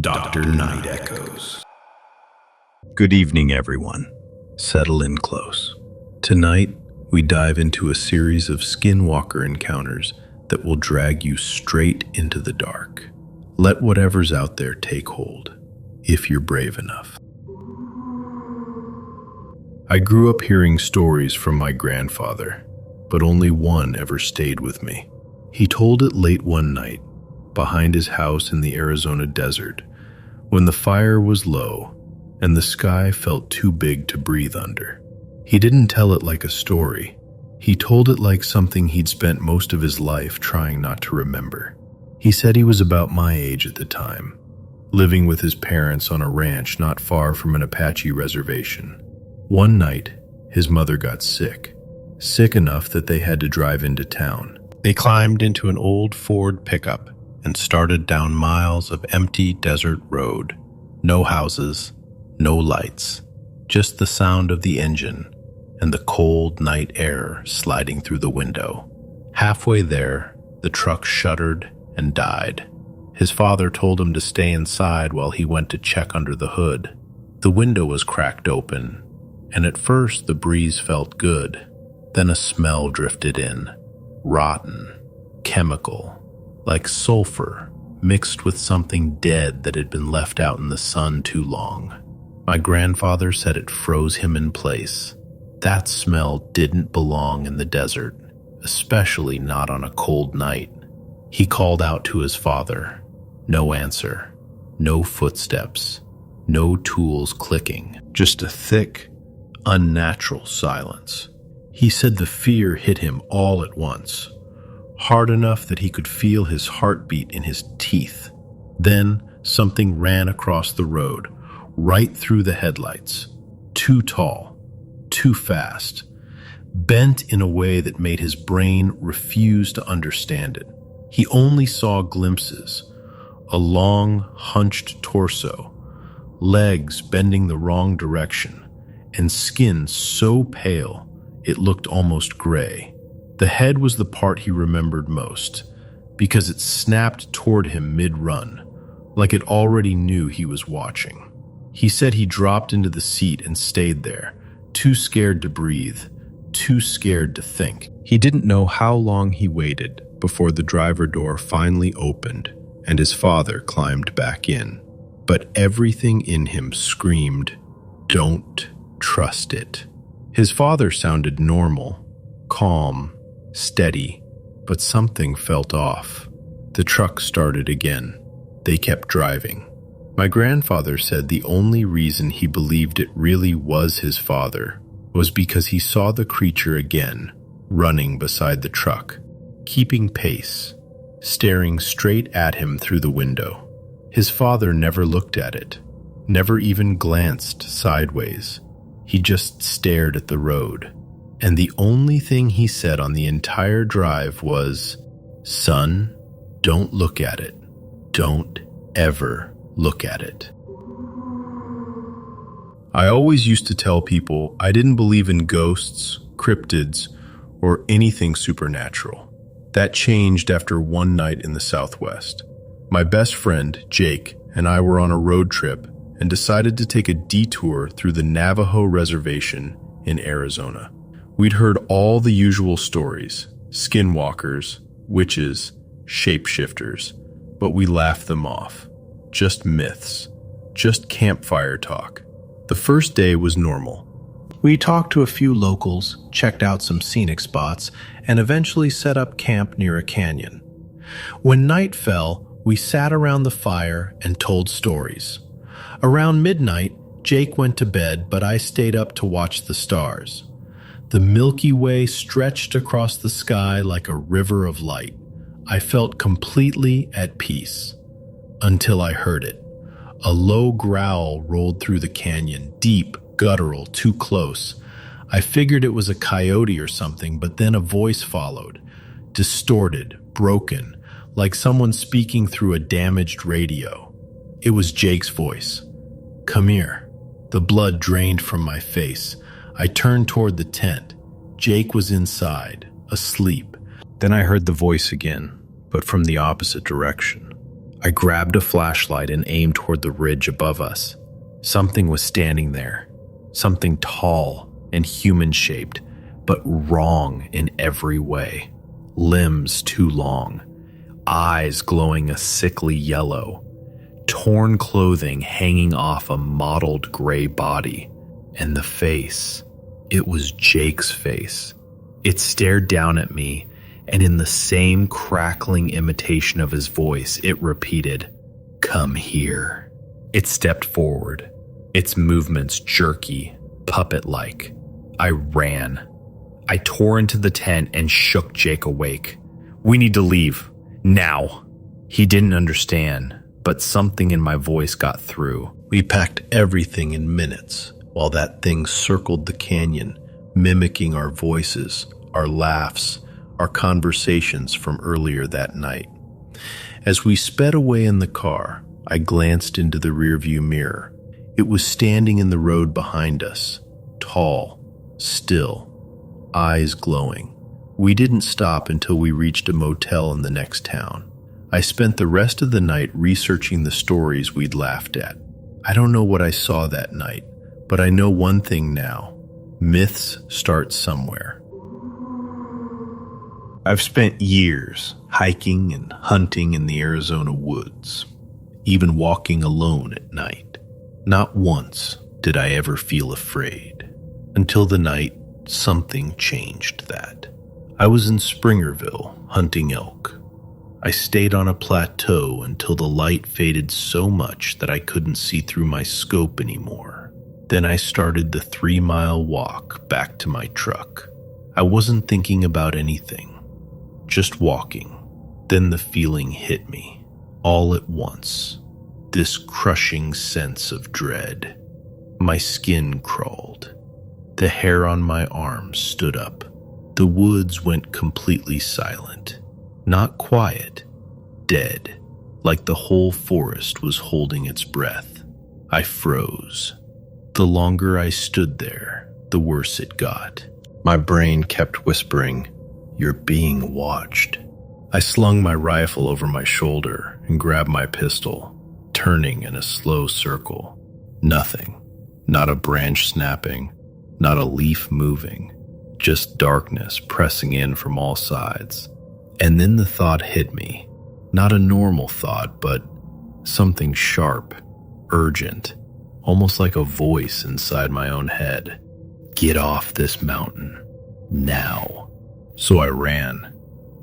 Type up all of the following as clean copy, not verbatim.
Dr.NightEchoes. Good evening, everyone. Settle in close. Tonight, we dive into a series of Skinwalker encounters that will drag you straight into the dark. Let whatever's out there take hold, if you're brave enough. I grew up hearing stories from my grandfather, but only one ever stayed with me. He told it late one night, behind his house in the Arizona desert, when the fire was low and the sky felt too big to breathe under. He didn't tell it like a story. He told it like something he'd spent most of his life trying not to remember. He said he was about my age at the time, living with his parents on a ranch not far from an Apache reservation. One night, his mother got sick enough that they had to drive into town. They climbed into an old Ford pickup and started down miles of empty desert road. No houses, no lights, just the sound of the engine and the cold night air sliding through the window. Halfway there, the truck shuddered and died. His father told him to stay inside while he went to check under the hood. The window was cracked open, and at first the breeze felt good. Then a smell drifted in, rotten, chemical, like sulfur mixed with something dead that had been left out in the sun too long. My grandfather said it froze him in place. That smell didn't belong in the desert, especially not on a cold night. He called out to his father. No answer, no footsteps, no tools clicking, just a thick, unnatural silence. He said the fear hit him all at once, hard enough that he could feel his heartbeat in his teeth. Then something ran across the road, right through the headlights, too tall, too fast, bent in a way that made his brain refuse to understand it. He only saw glimpses, a long, hunched torso, legs bending the wrong direction, and skin so pale it looked almost gray. The head was the part he remembered most, because it snapped toward him mid-run, like it already knew he was watching. He said he dropped into the seat and stayed there, too scared to breathe, too scared to think. He didn't know how long he waited before the driver door finally opened and his father climbed back in. But everything in him screamed, "Don't trust it." His father sounded normal, calm, steady, but something felt off. The truck started again. They kept driving. My grandfather said the only reason he believed it really was his father was because he saw the creature again, running beside the truck, keeping pace, staring straight at him through the window. His father never looked at it, never even glanced sideways. He just stared at the road. And the only thing he said on the entire drive was, "Son, don't look at it. Don't ever look at it." I always used to tell people I didn't believe in ghosts, cryptids, or anything supernatural. That changed after one night in the Southwest. My best friend, Jake, and I were on a road trip and decided to take a detour through the Navajo reservation in Arizona. We'd heard all the usual stories, skinwalkers, witches, shapeshifters, but we laughed them off. Just myths, just campfire talk. The first day was normal. We talked to a few locals, checked out some scenic spots, and eventually set up camp near a canyon. When night fell, we sat around the fire and told stories. Around midnight, Jake went to bed, but I stayed up to watch the stars. The Milky Way stretched across the sky like a river of light. I felt completely at peace. Until I heard it. A low growl rolled through the canyon, deep, guttural, too close. I figured it was a coyote or something, but then a voice followed. Distorted, broken, like someone speaking through a damaged radio. It was Jake's voice. "Come here." The blood drained from my face. I turned toward the tent. Jake was inside, asleep. Then I heard the voice again, but from the opposite direction. I grabbed a flashlight and aimed toward the ridge above us. Something was standing there. Something tall and human-shaped, but wrong in every way. Limbs too long, eyes glowing a sickly yellow, torn clothing hanging off a mottled gray body, and the face. It was Jake's face. It stared down at me, and in the same crackling imitation of his voice, it repeated, "Come here." It stepped forward, its movements jerky, puppet-like. I ran. I tore into the tent and shook Jake awake. "We need to leave. Now." He didn't understand, but something in my voice got through. We packed everything in minutes while that thing circled the canyon, mimicking our voices, our laughs, our conversations from earlier that night. As we sped away in the car, I glanced into the rearview mirror. It was standing in the road behind us, tall, still, eyes glowing. We didn't stop until we reached a motel in the next town. I spent the rest of the night researching the stories we'd laughed at. I don't know what I saw that night, but I know one thing now. Myths start somewhere. I've spent years hiking and hunting in the Arizona woods, even walking alone at night. Not once did I ever feel afraid, until the night something changed that. I was in Springerville hunting elk. I stayed on a plateau until the light faded so much that I couldn't see through my scope anymore. Then I started the 3-mile walk back to my truck. I wasn't thinking about anything. Just walking. Then the feeling hit me, all at once. This crushing sense of dread. My skin crawled. The hair on my arms stood up. The woods went completely silent. Not quiet, dead, like the whole forest was holding its breath. I froze. The longer I stood there, the worse it got. My brain kept whispering, "You're being watched." I slung my rifle over my shoulder and grabbed my pistol, turning in a slow circle. Nothing. Not a branch snapping, not a leaf moving, just darkness pressing in from all sides. And then the thought hit me. Not a normal thought, but something sharp, urgent, almost like a voice inside my own head. Get off this mountain. Now. So I ran.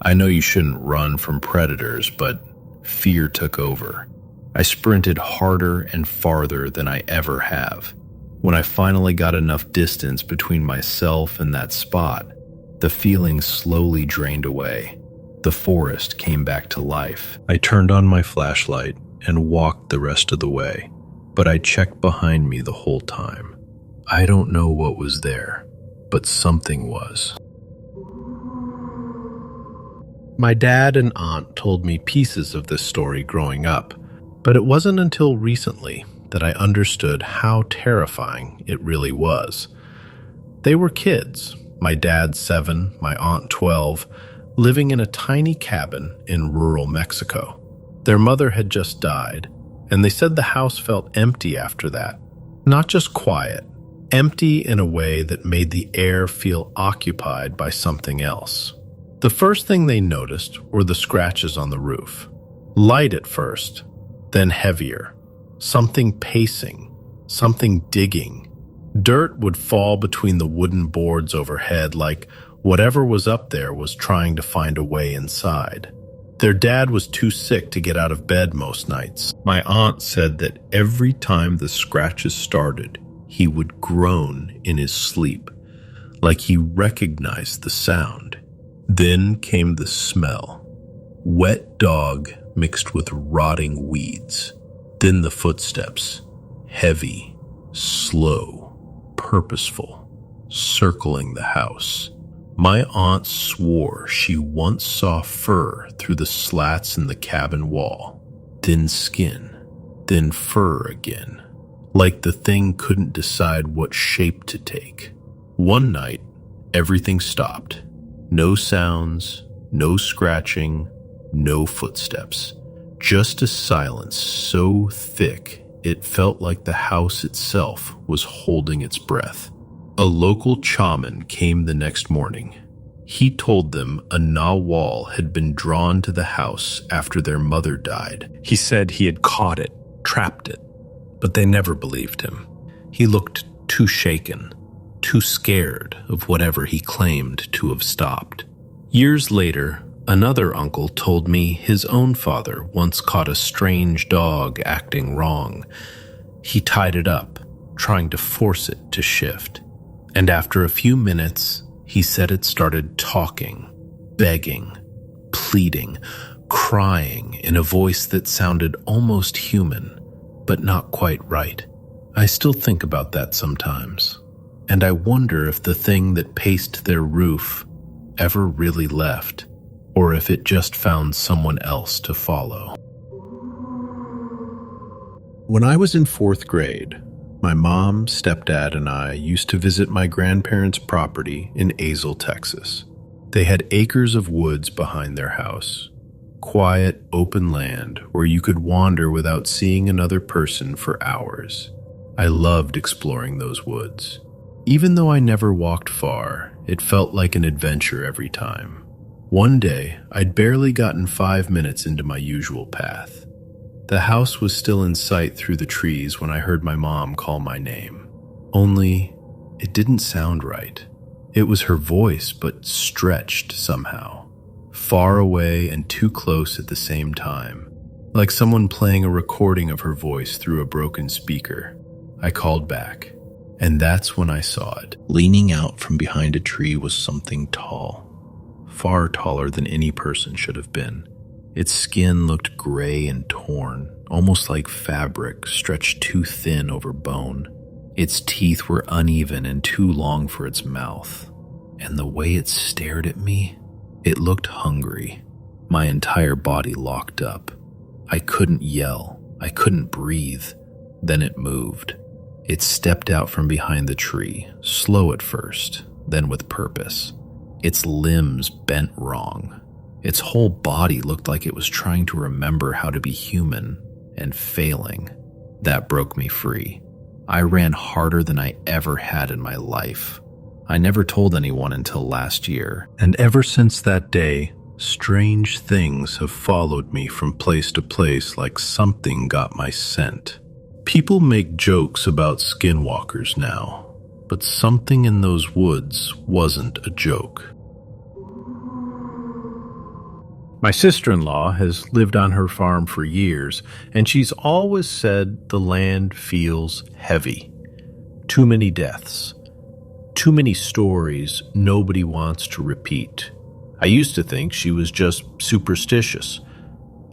I know you shouldn't run from predators, but fear took over. I sprinted harder and farther than I ever have. When I finally got enough distance between myself and that spot, the feeling slowly drained away. The forest came back to life. I turned on my flashlight and walked the rest of the way, but I checked behind me the whole time. I don't know what was there, but something was. My dad and aunt told me pieces of this story growing up, but it wasn't until recently that I understood how terrifying it really was. They were kids, my dad 7, my aunt 12, living in a tiny cabin in rural Mexico. Their mother had just died, and they said the house felt empty after that. Not just quiet, empty in a way that made the air feel occupied by something else. The first thing they noticed were the scratches on the roof. Light at first, then heavier. Something pacing, something digging. Dirt would fall between the wooden boards overhead like whatever was up there was trying to find a way inside. Their dad was too sick to get out of bed most nights. My aunt said that every time the scratches started, he would groan in his sleep, like he recognized the sound. Then came the smell. Wet dog mixed with rotting weeds. Then the footsteps, heavy, slow, purposeful, circling the house. My aunt swore she once saw fur through the slats in the cabin wall, then skin, then fur again, like the thing couldn't decide what shape to take. One night, everything stopped. No sounds, no scratching, no footsteps. Just a silence so thick it felt like the house itself was holding its breath. A local shaman came the next morning. He told them a narwhal had been drawn to the house after their mother died. He said he had caught it, trapped it, but they never believed him. He looked too shaken, too scared of whatever he claimed to have stopped. Years later, another uncle told me his own father once caught a strange dog acting wrong. He tied it up, trying to force it to shift. And after a few minutes, he said it started talking, begging, pleading, crying in a voice that sounded almost human, but not quite right. I still think about that sometimes, and I wonder if the thing that paced their roof ever really left, or if it just found someone else to follow. When I was in 4th grade, my mom, stepdad, and I used to visit my grandparents' property in Azle, Texas. They had acres of woods behind their house. Quiet, open land where you could wander without seeing another person for hours. I loved exploring those woods. Even though I never walked far, it felt like an adventure every time. One day, I'd barely gotten 5 minutes into my usual path. The house was still in sight through the trees when I heard my mom call my name. Only, it didn't sound right. It was her voice, but stretched somehow. Far away and too close at the same time. Like someone playing a recording of her voice through a broken speaker. I called back, and that's when I saw it. Leaning out from behind a tree was something tall. Far taller than any person should have been. Its skin looked gray and torn, almost like fabric stretched too thin over bone. Its teeth were uneven and too long for its mouth. And the way it stared at me, it looked hungry. My entire body locked up. I couldn't yell. I couldn't breathe. Then it moved. It stepped out from behind the tree, slow at first, then with purpose. Its limbs bent wrong. Its whole body looked like it was trying to remember how to be human and failing. That broke me free. I ran harder than I ever had in my life. I never told anyone until last year, and ever since that day, strange things have followed me from place to place like something got my scent. People make jokes about skinwalkers now, but something in those woods wasn't a joke. My sister-in-law has lived on her farm for years, and she's always said the land feels heavy. Too many deaths. Too many stories nobody wants to repeat. I used to think she was just superstitious,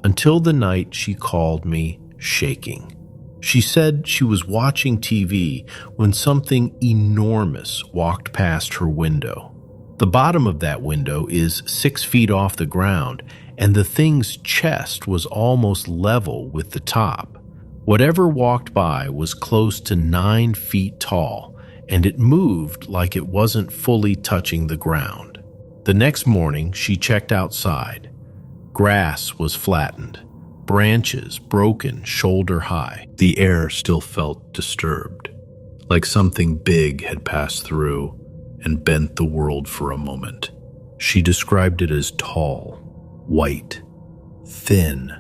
until the night she called me shaking. She said she was watching TV when something enormous walked past her window. The bottom of that window is 6 feet off the ground, and the thing's chest was almost level with the top. Whatever walked by was close to 9 feet tall, and it moved like it wasn't fully touching the ground. The next morning, she checked outside. Grass was flattened, branches broken shoulder high. The air still felt disturbed, like something big had passed through and bent the world for a moment. She described it as tall, white, thin,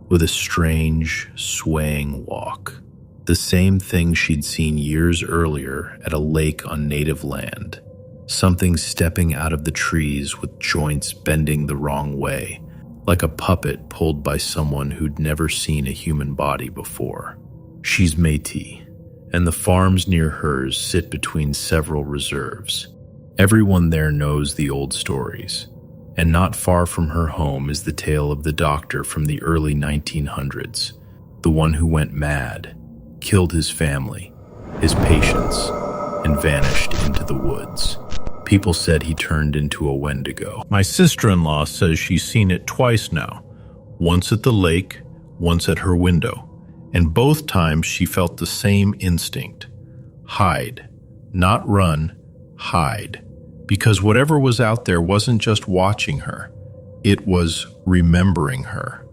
with a strange, swaying walk. The same thing she'd seen years earlier at a lake on native land. Something stepping out of the trees with joints bending the wrong way, like a puppet pulled by someone who'd never seen a human body before. She's Métis, and the farms near hers sit between several reserves. Everyone there knows the old stories, and not far from her home is the tale of the doctor from the early 1900s, the one who went mad, killed his family, his patients, and vanished into the woods. People said he turned into a Wendigo. My sister-in-law says she's seen it twice now, once at the lake, once at her window, and both times she felt the same instinct. Hide. Not run, hide. Because whatever was out there wasn't just watching her, it was remembering her.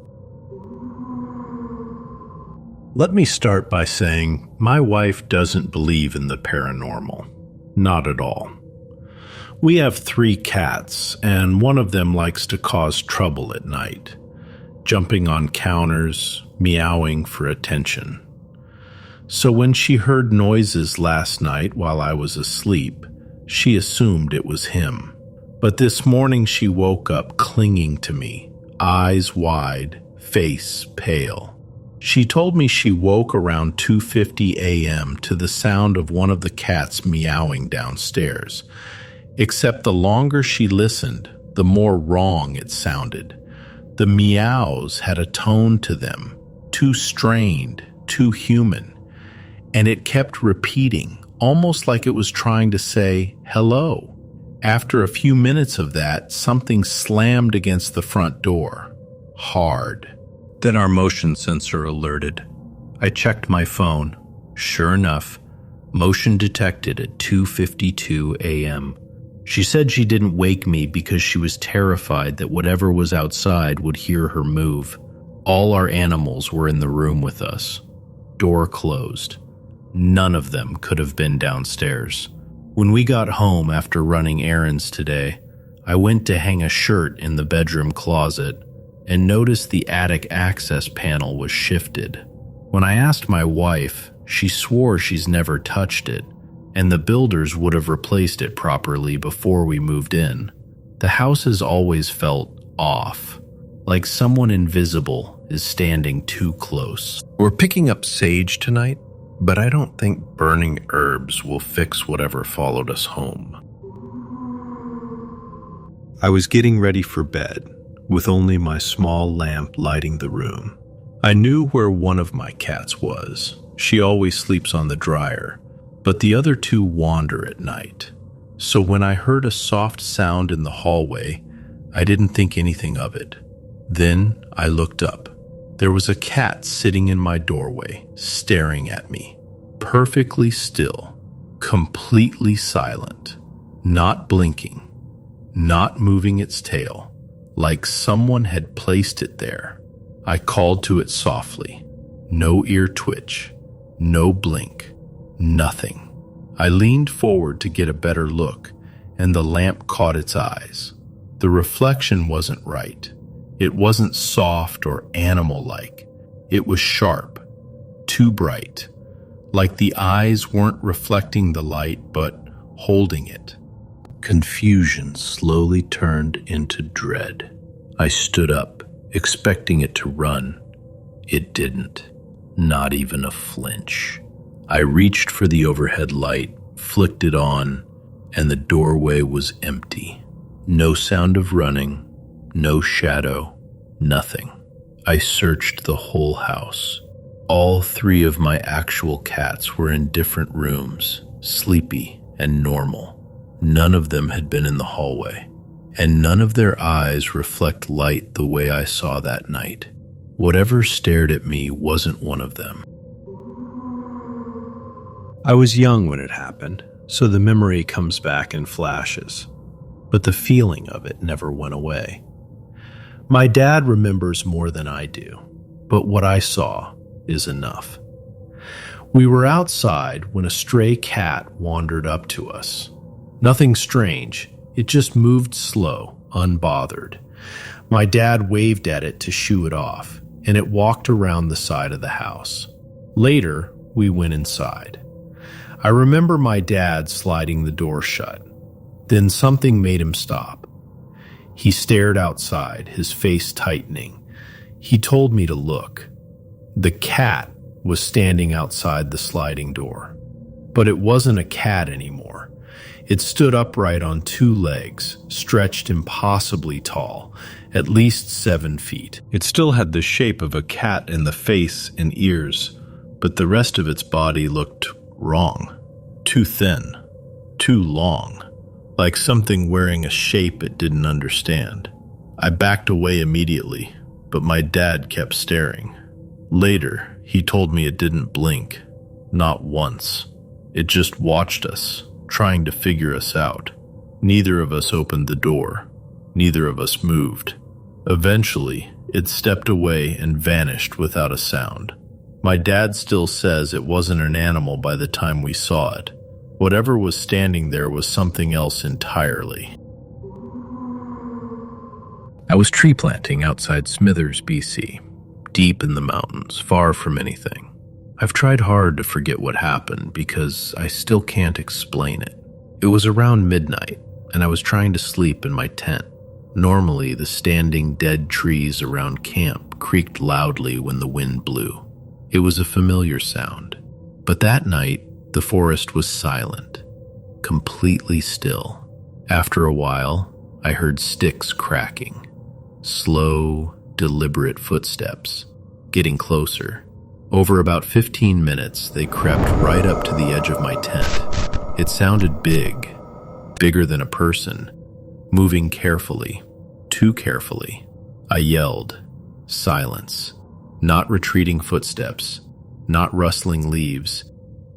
Let me start by saying my wife doesn't believe in the paranormal. Not at all. We have 3 cats, and one of them likes to cause trouble at night, jumping on counters, meowing for attention. So when she heard noises last night while I was asleep, she assumed it was him. But this morning she woke up clinging to me, eyes wide, face pale. She told me she woke around 2:50 a.m. to the sound of one of the cats meowing downstairs. Except the longer she listened, the more wrong it sounded. The meows had a tone to them, too strained, too human. And it kept repeating, almost like it was trying to say, hello. After a few minutes of that, something slammed against the front door. Hard. Then our motion sensor alerted. I checked my phone. Sure enough, motion detected at 2:52 a.m. She said she didn't wake me because she was terrified that whatever was outside would hear her move. All our animals were in the room with us. Door closed. None of them could have been downstairs. When we got home after running errands today, I went to hang a shirt in the bedroom closet and noticed the attic access panel was shifted. When I asked my wife, she swore she's never touched it, and the builders would have replaced it properly before we moved in. The house has always felt off, like someone invisible is standing too close. We're picking up sage tonight, but I don't think burning herbs will fix whatever followed us home. I was getting ready for bed, with only my small lamp lighting the room. I knew where one of my cats was. She always sleeps on the dryer, but the other 2 wander at night. So when I heard a soft sound in the hallway, I didn't think anything of it. Then I looked up. There was a cat sitting in my doorway, staring at me, perfectly still, completely silent, not blinking, not moving its tail, like someone had placed it there. I called to it softly. No ear twitch, no blink, nothing. I leaned forward to get a better look, and the lamp caught its eyes. The reflection wasn't right. It wasn't soft or animal-like. It was sharp, too bright, like the eyes weren't reflecting the light but holding it. Confusion slowly turned into dread. I stood up, expecting it to run. It didn't, not even a flinch. I reached for the overhead light, flicked it on, and the doorway was empty. No sound of running, no shadow, nothing. I searched the whole house. All 3 of my actual cats were in different rooms, sleepy and normal. None of them had been in the hallway, and none of their eyes reflect light the way I saw that night. Whatever stared at me wasn't one of them. I was young when it happened, so the memory comes back in flashes, but the feeling of it never went away. My dad remembers more than I do, but what I saw is enough. We were outside when a stray cat wandered up to us. Nothing strange, it just moved slow, unbothered. My dad waved at it to shoo it off, and it walked around the side of the house. Later, we went inside. I remember my dad sliding the door shut. Then something made him stop. He stared outside, his face tightening. He told me to look. The cat was standing outside the sliding door. But it wasn't a cat anymore. It stood upright on 2 legs, stretched impossibly tall, at least 7 feet. It still had the shape of a cat in the face and ears, but the rest of its body looked wrong. Too thin, too long, like something wearing a shape it didn't understand. I backed away immediately, but my dad kept staring. Later, he told me it didn't blink, not once. It just watched us, trying to figure us out. Neither of us opened the door. Neither of us moved. Eventually, it stepped away and vanished without a sound. My dad still says it wasn't an animal by the time we saw it. Whatever was standing there was something else entirely. I was tree planting outside Smithers, BC, deep in the mountains, far from anything. I've tried hard to forget what happened because I still can't explain it. It was around midnight, and I was trying to sleep in my tent. Normally, the standing dead trees around camp creaked loudly when the wind blew. It was a familiar sound. But that night, the forest was silent, completely still. After a while, I heard sticks cracking. Slow, deliberate footsteps, getting closer. Over about 15 minutes, they crept right up to the edge of my tent. It sounded big, bigger than a person, moving carefully, too carefully. I yelled. Silence. Not retreating footsteps, not rustling leaves,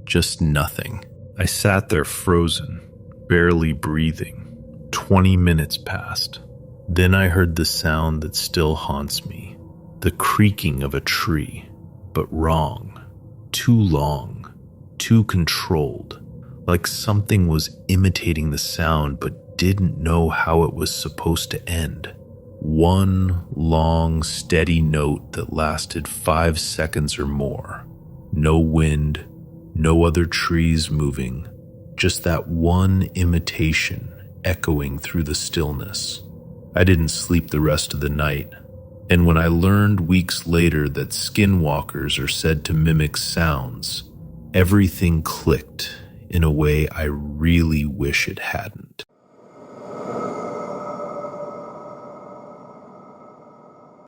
just nothing. I sat there frozen, barely breathing. 20 minutes passed. Then I heard the sound that still haunts me, the creaking of a tree, but wrong, too long, too controlled, like something was imitating the sound but didn't know how it was supposed to end. One long, steady note that lasted 5 seconds or more. No wind, no other trees moving, just that one imitation echoing through the stillness. I didn't sleep the rest of the night, and when I learned weeks later that skinwalkers are said to mimic sounds, everything clicked in a way I really wish it hadn't.